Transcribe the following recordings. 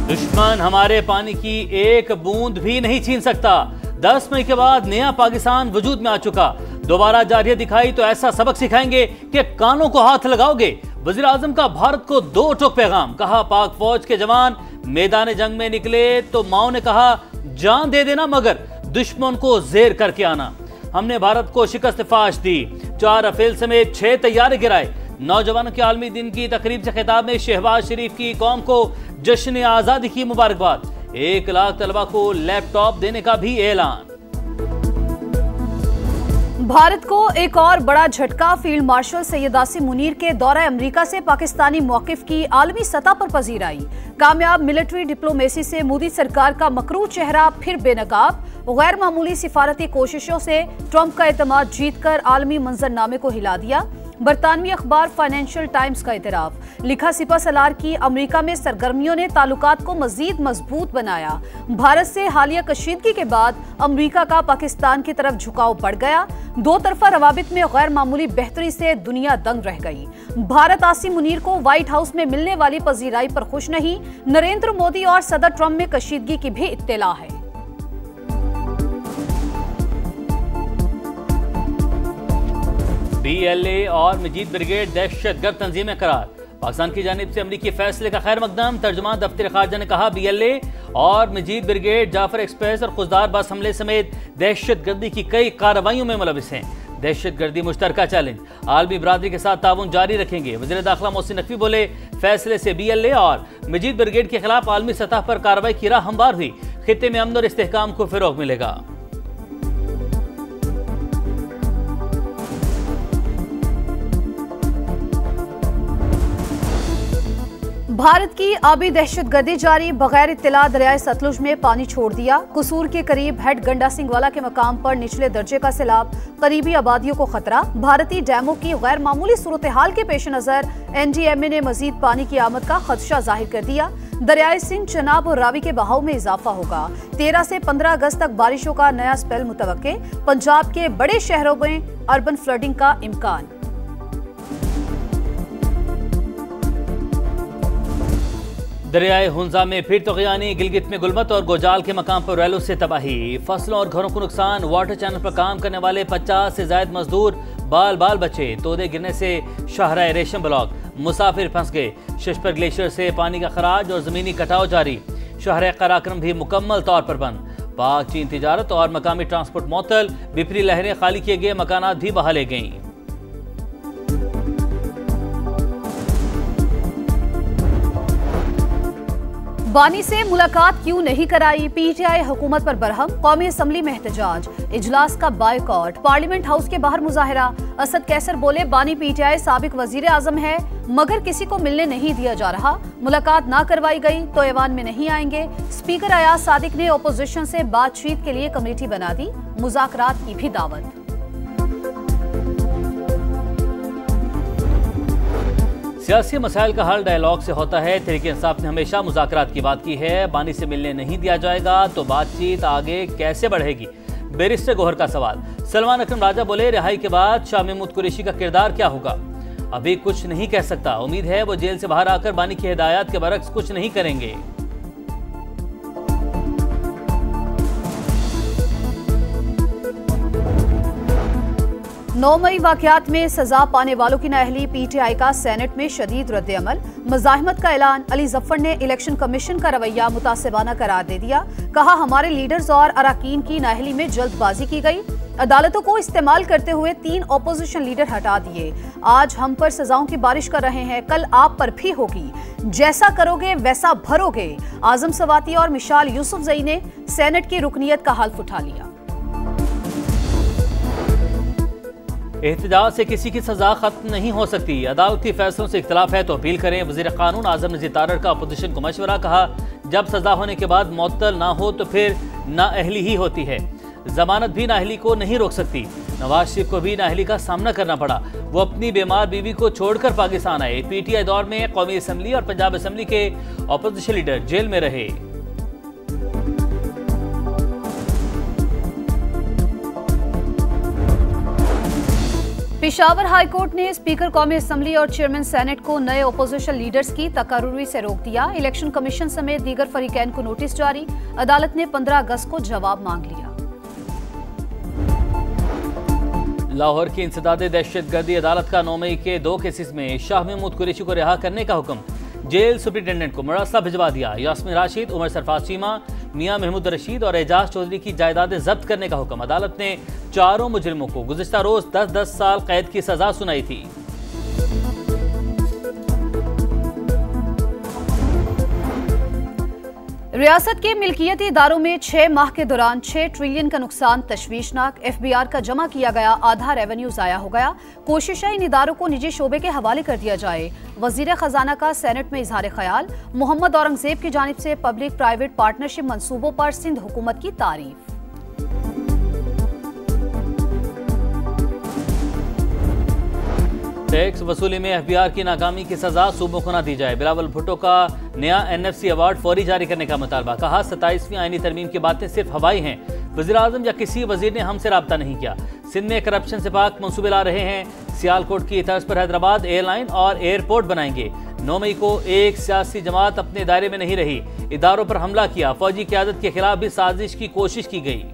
दुश्मन हमारे पानी की एक बूंद भी नहीं छीन सकता। 10 मई के बाद नया पाकिस्तान वजूद में आ चुका। दोबारा जारहियत दिखाई तो ऐसा सबक सिखाएंगे कि कानों को हाथ लगाओगे। वजीर आजम का भारत को 2 टोक पैगाम। कहा, पाक फौज के जवान मैदान जंग में निकले तो माओ ने कहा जान दे देना मगर दुश्मन को जेर करके आना। हमने भारत को शिकस्त फाश दी। 4 रफेल समेत 6 तैयारे गिराए। नौजवानों के आलमी दिन की तकरीब से खिताब में शहबाज शरीफ की कौम को जश्न आजादी की मुबारकबाद। 1 लाख तलबा को लैपटॉप देने का भी ऐलान। भारत को एक और बड़ा झटका। फील्ड मार्शल सैयद आसिम मुनीर के दौरा अमेरिका से पाकिस्तानी मौकिफ की आलमी सतह पर पजीर आई। कामयाब मिलिट्री डिप्लोमेसी से मोदी सरकार का मकरू चेहरा फिर बेनकाब। गैर मामूली सिफारती कोशिशों से ट्रंप का एतमाद जीतकर आलमी मंजरनामे को हिला दिया। बरतानवी अखबार फाइनेंशियल टाइम्स का इतराफ। लिखा, सिपा सलार की अमेरिका में सरगर्मियों ने ताल्लुकात को मजीद मजबूत बनाया। भारत से हालिया कशीदगी के बाद अमेरिका का पाकिस्तान की तरफ झुकाव बढ़ गया। 2 तरफा रवाबित में गैर मामूली बेहतरी से दुनिया दंग रह गई। भारत आसिम मुनीर को व्हाइट हाउस में मिलने वाली पजीराई पर खुश नहीं। नरेंद्र मोदी और सदर ट्रंप में कशीदगी की भी इत्तला है। BLA और मजीद ब्रिगेड दहशतगर्द तंजीमें करार। पाकिस्तान की जानिब से अमरीकी फैसले का खैर मकदम। तर्जुमान दफ्तर खारजा ने कहा, BLA और मजीद ब्रिगेड जाफर एक्सप्रेस और खुजदार बस हमले समेत दहशतगर्दी की कई कार्रवाइयों में मुलविस हैं। दहशतगर्दी मुश्तरका चैलेंज। आलमी बरादरी के साथ ताउन जारी रखेंगे। वज़ीर दाखिला मोहसिन नकवी बोले, फैसले से BLA और मजीद ब्रिगेड के खिलाफ आलमी सतह पर कार्रवाई की राह हमवार हुई। खित्ते में अमन और इस्तेहकाम को फिरोग मिलेगा। भारत की आबी दहशतगर्दी जारी। बगैर इत्तला दरियाए सतलुज में पानी छोड़ दिया। कसूर के करीब हेड गंडा सिंह वाला के मकाम पर निचले दर्जे का सैलाब। करीबी आबादियों को खतरा। भारतीय डैमों की गैर मामूली सूरत हाल के पेश नजर NDMA ने मजीद पानी की आमद का खदशा जाहिर कर दिया। दरियाए सिंध, चनाब और रावी के बहाव में इजाफा होगा। 13 से 15 अगस्त तक बारिशों का नया स्पेल मुतवक्के। पंजाब के बड़े शहरों में अर्बन फ्लडिंग का इम्कान। दरियाए हुंजा में फिर तग़यानी। गिलगित में गुलमत और गोजाल के मकाम पर रैलों से तबाही। फसलों और घरों को नुकसान। वाटर चैनल पर काम करने वाले 50 से ज्यादा मजदूर बाल बाल बचे। तोदे गिरने से शाहराह रेशम ब्लॉक। मुसाफिर फंस गए। शशपर ग्लेशियर से पानी का खराज और जमीनी कटाव जारी। शाहराह कराक्रम भी मुकम्मल तौर पर बंद। पाक चीन तिजारत और मकामी ट्रांसपोर्ट मुअत्तल। बिफरी लहरें खाली किए गए मकानात भी बहाले गईं। बानी से मुलाकात क्यों नहीं कराई? PTI हुकूमत पर बरहम। कौमी असम्बली में एहतजाज। इजलास का बायकॉट। पार्लियामेंट हाउस के बाहर मुजाहिरा। असद कैसर बोले, बानी PTI साबिक वजीर आजम है मगर किसी को मिलने नहीं दिया जा रहा। मुलाकात ना करवाई गई तो ऐवान में नहीं आएंगे। स्पीकर अयाज सादिक ने अपोजिशन से बातचीत के लिए कमेटी बना दी। मुज़ाकरात की भी दावत। सियासी मसाइल का हल डायलॉग से होता है। तहरीक इंसाफ ने हमेशा मुज़ाकरात की बात की है। बानी से मिलने नहीं दिया जाएगा तो बातचीत आगे कैसे बढ़ेगी? बैरिस्टर गौहर का सवाल। सलमान अकरम राजा बोले, रिहाई के बाद शाह महमूद कुरैशी का किरदार क्या होगा? अभी कुछ नहीं कह सकता। उम्मीद है वो जेल से बाहर आकर बानी की हिदायत के बरक्स कुछ नहीं करेंगे। 9 मई वाकयात में सजा पाने वालों की नाअहली। PTI का सेनेट में शदीद रद्द-ए-अमल। मज़ाहिमत का ऐलान। अली जफर ने इलेक्शन कमीशन का रवैया मुतासिबाना करार दे दिया। कहा, हमारे लीडर्स और अराकीन की नाअहली में जल्दबाजी की गई। अदालतों को इस्तेमाल करते हुए 3 अपोजिशन लीडर हटा दिए। आज हम पर सजाओं की बारिश कर रहे हैं, कल आप पर भी होगी। जैसा करोगे वैसा भरोगे। आजम सवाती और मिशाल यूसुफजई ने सेनेट की रुकनियत का हल्फ उठा लिया। एहतजाज से किसी की सजा खत्म नहीं हो सकती। अदालती फैसलों से इख्तलाफ है तो अपील करें। वज़ीर कानून आज़म नज़ीर तारड़ का अपोजिशन को मशवरा। कहा, जब सजा होने के बाद मुअत्तल ना हो तो फिर नाअहली ही होती है। जमानत भी नाअहली को नहीं रोक सकती। नवाज शरीफ को भी नाअहली का सामना करना पड़ा। वो अपनी बीमार बीवी को छोड़कर पाकिस्तान आए। PTI दौर में कौमी असम्बली और पंजाब असम्बली के अपोजिशन लीडर जेल में रहे। पेशावर हाई कोर्ट ने स्पीकर कौमी असम्बली और चेयरमैन सेनेट को नए ओपोजिशन लीडर्स की तकर्रुरी से रोक दिया। इलेक्शन कमीशन समेत दीगर फरीकैन को नोटिस जारी। अदालत ने 15 अगस्त को जवाब मांग लिया। लाहौर की इंसदादे दहशतगर्दी अदालत का 9 मई के 2 केसेस में शाह महमूद कुरैशी को रिहा करने का हुक्म। जेल सुप्रिंटेंडेंट को मरसला भिजवा दिया। यास्मीन राशिद, उमर सरफराज चीमा, मियां महमूद रशीद और एजाज चौधरी की जायदादें जब्त करने का हुक्म। अदालत ने चारों मुजरिमों को गुज़िश्ता रोज 10-10 साल कैद की सजा सुनाई थी। रियासत के मिल्कियती इदारों में 6 माह के दौरान 6 ट्रिलियन का नुकसान तशवीशनाक। FBR का जमा किया गया आधा रेवेन्यू जाया हो गया। कोशिश है इन इदारों को निजी शोबे के हवाले कर दिया जाए। वजीर खजाना का सेनेट में इजहार ख्याल। मोहम्मद औरंगजेब की जानिब से पब्लिक प्राइवेट पार्टनरशिप मंसूबों पर सिंध हुकूमत की तारीफ। टैक्स वसूली में FBR की नाकामी की सजा सूबों को न दी जाए। बिलावल भुट्टो का नया NFC अवार्ड फौरी जारी करने का मुतालबा। कहा 27वीं आईनी तरमीम की बातें सिर्फ हवाई हैं। वज़ीर-ए-आज़म या किसी वजीर ने हमसे रब्ता नहीं किया। सिंध में करप्शन से पाक मंसूबे ला रहे हैं। सियालकोट की तर्ज पर हैदराबाद एयरलाइन और एयरपोर्ट बनाएंगे। 9 मई को एक सियासी जमात अपने दायरे में नहीं रही, इदारों पर हमला किया। फौजी क़यादत के खिलाफ भी साजिश की कोशिश की गई।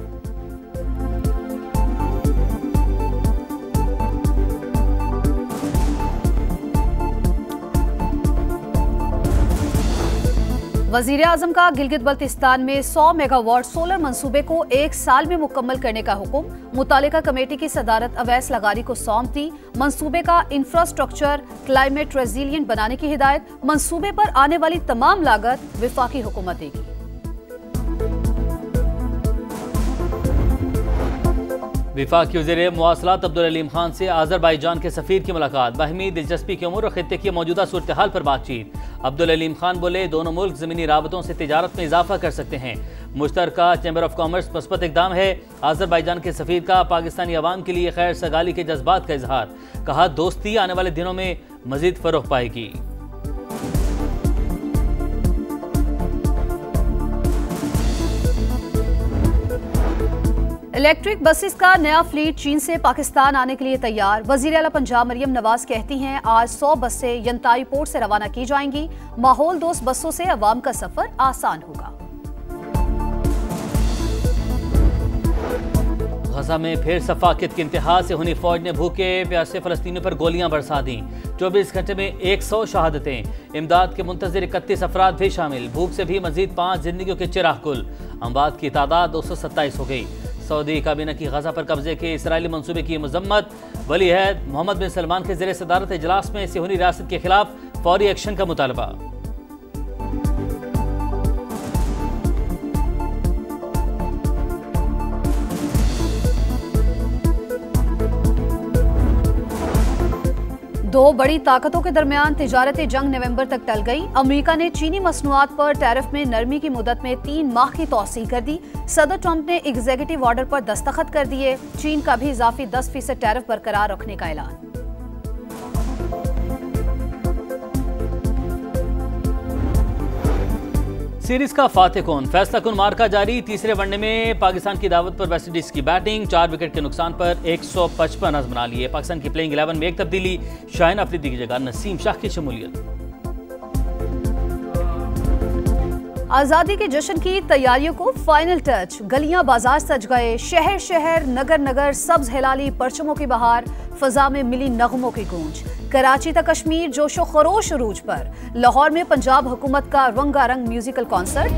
वजीर आजम का गिलगित बल्तिस्तान में 100 मेगावाट सोलर मंसूबे को 1 साल में मुकम्मल करने का हुक्म। मुतालिका कमेटी की सदारत अवैस लगारी को सौंप दी। मंसूबे का इंफ्रास्ट्रक्चर क्लाइमेट रेजिलियंट बनाने की हिदायत। मंसूबे पर आने वाली तमाम लागत विफाकी हुकूमत देगी। विफाकी वज़ीर मुवासलात अब्दुल अलीम खान से आज़रबाईजान के सफ़ीर की मुलाकात। बाहमी दिलचस्पी की उमूर और खित्ते की मौजूदा सूरत हाल पर बातचीत। अब्दुल अलीम खान बोले, दोनों मुल्क ज़मीनी राबतों से तिजारत में इजाफा कर सकते हैं। मुश्तरका चैम्बर ऑफ कॉमर्स मस्बत इक़दाम है। आज़रबाईजान के सफ़ीर का पाकिस्तानी अवाम के लिए खैर सगाली के जज्बात का इजहार। कहा दोस्ती आने वाले दिनों में मज़ीद फ़रोग़ पाएगी। इलेक्ट्रिक बसेस का नया फ्लीट चीन से पाकिस्तान आने के लिए तैयार। वज़ीर आला पंजाब मरियम नवाज कहती हैं आज 100 बसें यंताई पोर्ट से रवाना की जाएंगी। माहौल दोस्त बसों से अवाम का सफर आसान होगा। गजा में फिर सफाकियत की इंतहा से हुनी फौज ने भूखे प्यासे फलस्तीनियों पर गोलियां बरसा दी। 24 घंटे में 100 शहादतें। इमदाद के मुंतज़िर 31 अफराद भी शामिल। भूख से भी मजीद 5 जिंदगियों के चिराग गुल। अमवात की तादाद 227 हो गई। सऊदी काबीना की गजा पर कब्जे के इसराइली मंसूबे की मजम्मत। वली अहद मोहम्मद बिन सलमान के ज़ेरे सदारत इजलास में सिहोनी रियासत के खिलाफ फौरी एक्शन का मुतालबा। दो बड़ी ताकतों के दरमियान तिजारती जंग नवंबर तक टल गई। अमेरिका ने चीनी मसनूआत पर टैरिफ में नरमी की मुद्दत में 3 माह की तौसीह कर दी। सदर ट्रंप ने एग्जीक्यूटिव ऑर्डर पर दस्तखत कर दिए। चीन का भी इजाफी 10% टैरिफ बरकरार रखने का ऐलान। सीरीज का फातेह कौन, फैसला कुन मार्का जारी। तीसरे वनडे में पाकिस्तान की दावत पर वेस्टइंडीज की बैटिंग। 4 विकेट के नुकसान पर 155 रन बना लिए। पाकिस्तान की प्लेइंग 11 में एक तब्दीली। शाहीन अफरीदी की जगह नसीम शाह की शमूलियत। आजादी के जश्न की तैयारियों को फाइनल टच। गलियां बाजार सज गए। शहर शहर नगर नगर सब्ज हिलाली परचमों की बहार। फजा में मिली नगमों की गूंज। कराची तक कश्मीर जोशो खरोश उरूज पर। लाहौर में पंजाब हुकूमत का रंगारंग म्यूजिकल कॉन्सर्ट।